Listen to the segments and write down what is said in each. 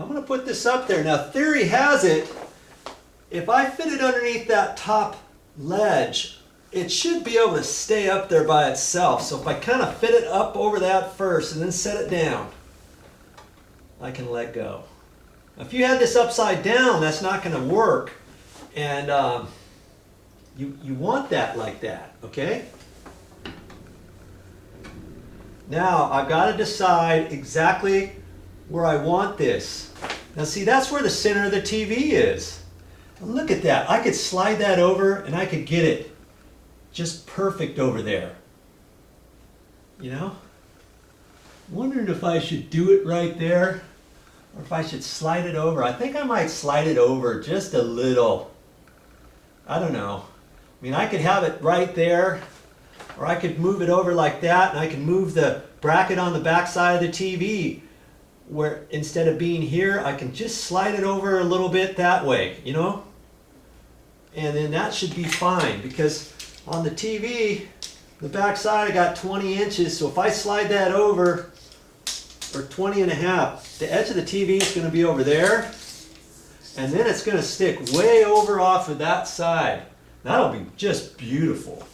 I'm going to put this up there. Now, theory has it, if I fit it underneath that top ledge, it should be able to stay up there by itself. So if I kind of fit it up over that first and then set it down, I can let go. Now, if you had this upside down, that's not going to work. And you want that like that, okay? Now, I've got to decide exactly where I want this. Now see, that's where the center of the TV is. Look at that. I could slide that over and I could get it just perfect over there. You know? Wondering if I should do it right there or if I should slide it over. I think I might slide it over just a little. I don't know. I mean, I could have it right there, or I could move it over like that, and I can move the bracket on the back side of the TV where instead of being here, I can just slide it over a little bit that way, you know? And then that should be fine, because on the TV, the back side I got 20 inches, so if I slide that over, or 20 and a half, the edge of the TV is going to be over there, and then it's going to stick way over off of that side. That'll be just beautiful.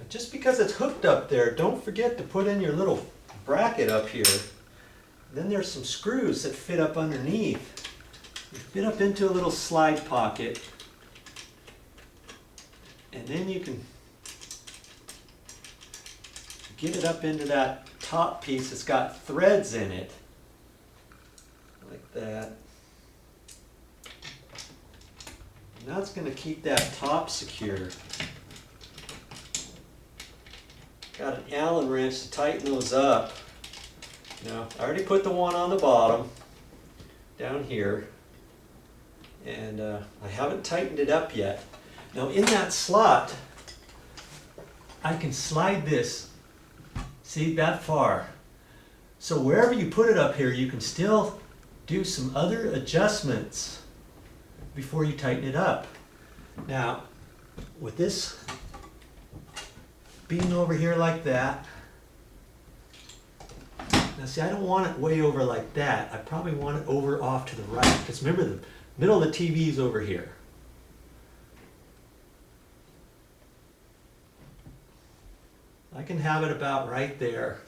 Just because it's hooked up there, don't forget to put in your little bracket up here. Then there's some screws that fit up underneath. They fit up into a little slide pocket. And then you can get it up into that top piece that's got threads in it. Like that. And that's going to keep that top secure. Got an Allen wrench to tighten those up. Now, I already put the one on the bottom down here, and I haven't tightened it up yet. Now, in that slot, I can slide this, see, that far. So wherever you put it up here, you can still do some other adjustments before you tighten it up. Now, with this being over here like that. Now see, I don't want it way over like that. I probably want it over off to the right, because remember, the middle of the TV is over here. I can have it about right there,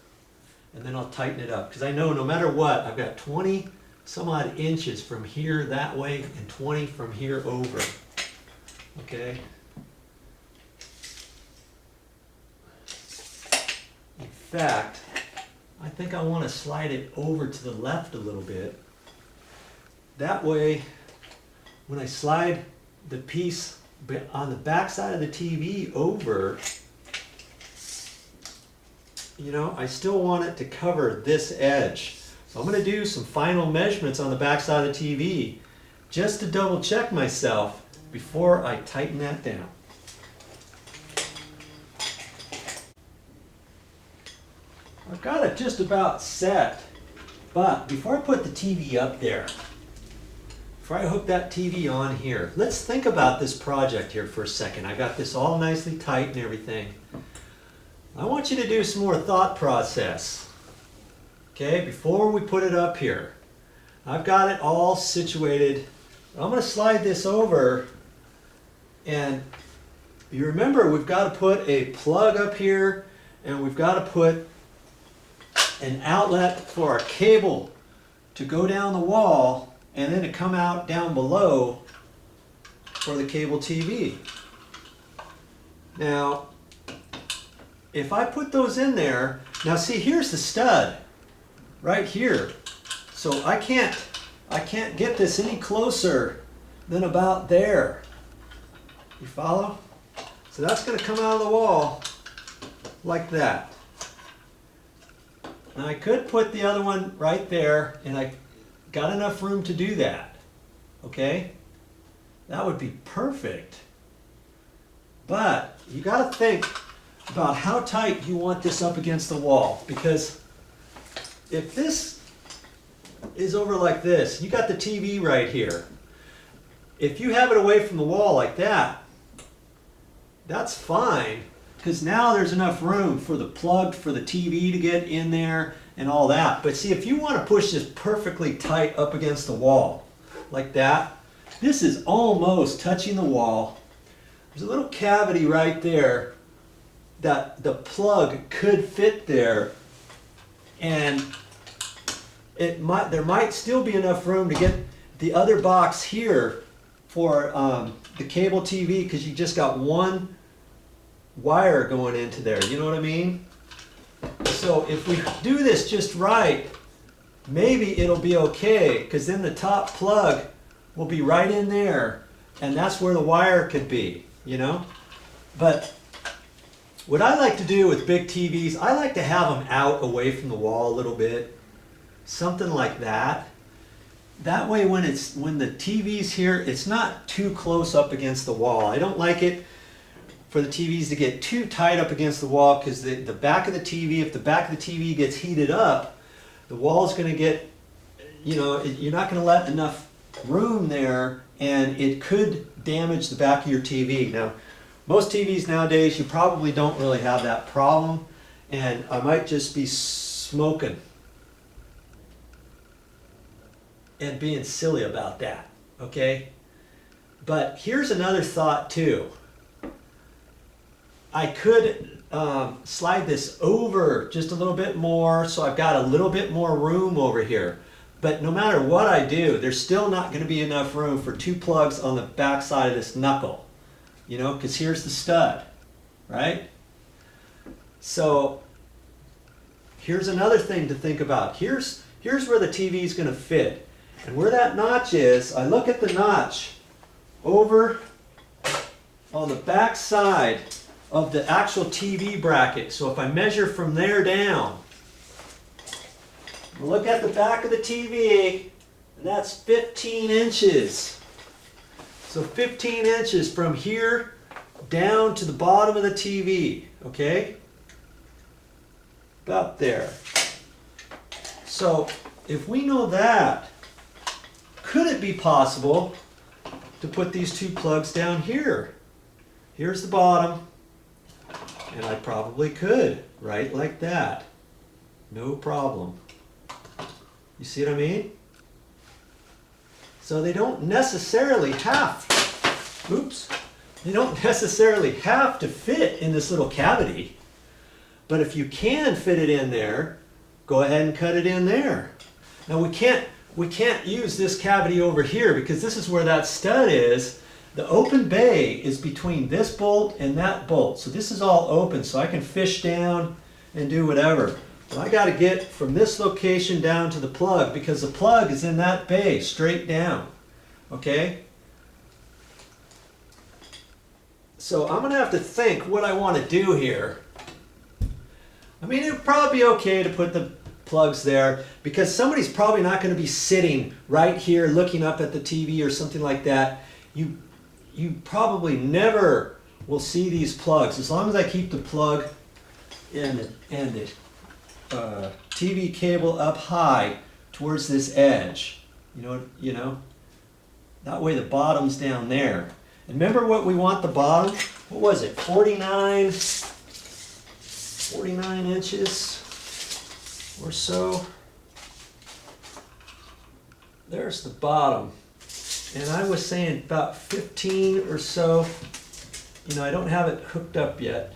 and then I'll tighten it up, because I know no matter what, I've got 20 some odd inches from here that way and 20 from here over. Okay? In fact, I think I want to slide it over to the left a little bit. That way, when I slide the piece on the back side of the TV over, you know, I still want it to cover this edge. So I'm going to do some final measurements on the back side of the TV just to double check myself before I tighten that down. I've got it just about set, but before I put the TV up there, before I hook that TV on here, let's think about this project here for a second. I got this all nicely tight and everything. I want you to do some more thought process, okay, before we put it up here. I've got it all situated. I'm going to slide this over, and you remember we've got to put a plug up here, and we've got to put an outlet for our cable to go down the wall and then to come out down below for the cable TV. Now, if I put those in there, now see, here's the stud right here. So I can't get this any closer than about there. You follow? So that's going to come out of the wall like that. Now I could put the other one right there, and I got enough room to do that. Okay? That would be perfect. But you got to think about how tight you want this up against the wall, because if this is over like this, you got the TV right here. If you have it away from the wall like that, that's fine, because now there's enough room for the plug for the TV to get in there and all that. But see, if you want to push this perfectly tight up against the wall like that, this is almost touching the wall. There's a little cavity right there that the plug could fit there, and there might still be enough room to get the other box here for the cable TV, because you just got one wire going into there, you know what I mean? So if we do this just right, maybe it'll be okay, because then the top plug will be right in there, and that's where the wire could be, you know? But what I like to do with big TVs, I like to have them out away from the wall a little bit, something like that. That way when the TV's here, it's not too close up against the wall. I don't like it for the TVs to get too tight up against the wall, because the back of the TV, if the back of the TV gets heated up, the wall's going to get, you know, you're not going to let enough room there, and it could damage the back of your TV. Now, most TVs nowadays, you probably don't really have that problem, and I might just be smoking and being silly about that, okay? But here's another thought too. I could slide this over just a little bit more, so I've got a little bit more room over here. But no matter what I do, there's still not going to be enough room for two plugs on the back side of this knuckle, you know, because here's the stud, right? So here's another thing to think about. Here's where the TV is going to fit. And where that notch is, I look at the notch over on the back side of the actual TV bracket. So if I measure from there down, look at the back of the TV, and that's 15 inches. So 15 inches from here down to the bottom of the TV, okay? About there. So if we know that, could it be possible to put these two plugs down here? Here's the bottom, and I probably could, right like that. No problem. You see what I mean? So they don't necessarily have, they don't necessarily have to fit in this little cavity. But if you can fit it in there, go ahead and cut it in there. Now we can't use this cavity over here, because this is where that stud is. The open bay is between this bolt and that bolt. So this is all open, so I can fish down and do whatever. But I got to get from this location down to the plug, because the plug is in that bay straight down. Okay? So I'm going to have to think what I want to do here. I mean, it would probably be okay to put the plugs there, because somebody's probably not going to be sitting right here looking up at the TV or something like that. You probably never will see these plugs, as long as I keep the plug and the TV cable up high towards this edge. You know, that way the bottom's down there. And remember what we want the bottom? What was it? 49 inches or so. There's the bottom. And I was saying about 15 or so. You know, I don't have it hooked up yet.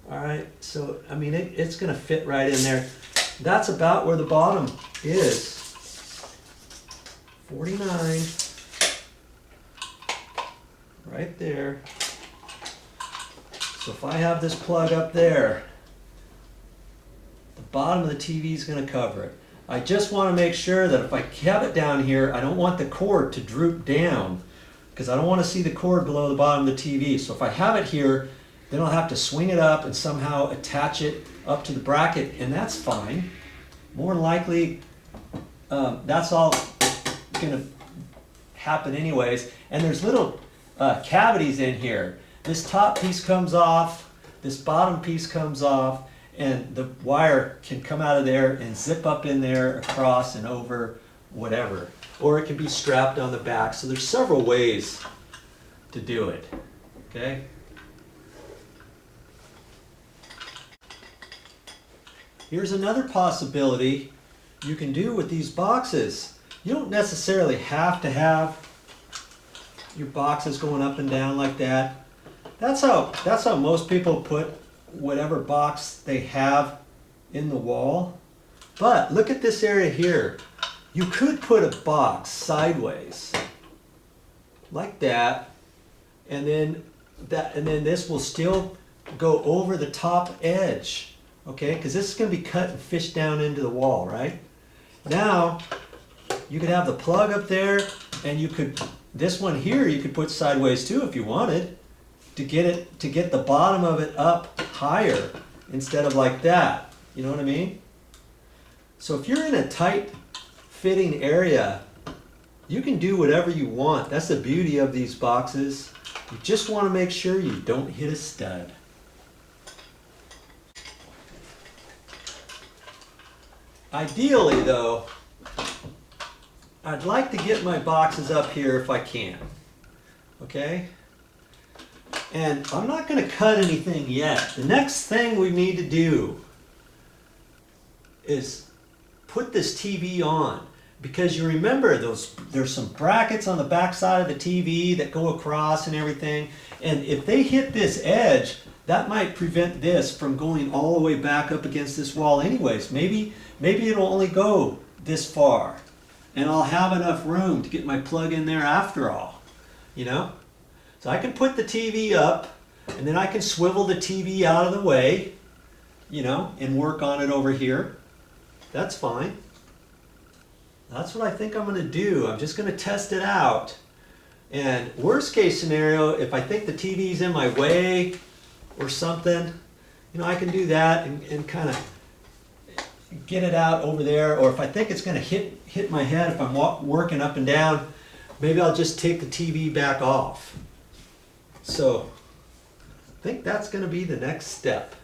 All right, so I mean, it's going to fit right in there. That's about where the bottom is. 49. Right there. So if I have this plug up there, the bottom of the TV is going to cover it. I just want to make sure that if I have it down here, I don't want the cord to droop down, because I don't want to see the cord below the bottom of the TV. So if I have it here, then I'll have to swing it up and somehow attach it up to the bracket, and that's fine. More than likely, that's all going to happen anyways. And there's little cavities in here. This top piece comes off, this bottom piece comes off, and the wire can come out of there and zip up in there, across and over, whatever. Or it can be strapped on the back. So there's several ways to do it, okay? Here's another possibility you can do with these boxes. You don't necessarily have to have your boxes going up and down like that. That's how most people put whatever box they have in the wall. But look at this area here. You could put a box sideways like that, and then this will still go over the top edge, okay? Because this is going to be cut and fished down into the wall, right? Now you could have the plug up there, and you could, this one here you could put sideways too if you wanted, to get the bottom of it up higher instead of like that. You know what I mean? So if you're in a tight fitting area, you can do whatever you want. That's the beauty of these boxes. You just want to make sure you don't hit a stud. Ideally though, I'd like to get my boxes up here if I can. Okay? And I'm not going to cut anything yet. The next thing we need to do is put this TV on, because you remember there's some brackets on the back side of the TV that go across and everything, and if they hit this edge, that might prevent this from going all the way back up against this wall anyways. Maybe it'll only go this far, and I'll have enough room to get my plug in there after all, you know? So I can put the TV up, and then I can swivel the TV out of the way, you know, and work on it over here. That's fine. That's what I think I'm going to do. I'm just going to test it out. And worst case scenario, if I think the TV's in my way or something, you know, I can do that and kind of get it out over there. Or if I think it's going to hit my head if I'm working up and down, maybe I'll just take the TV back off. So I think that's going to be the next step.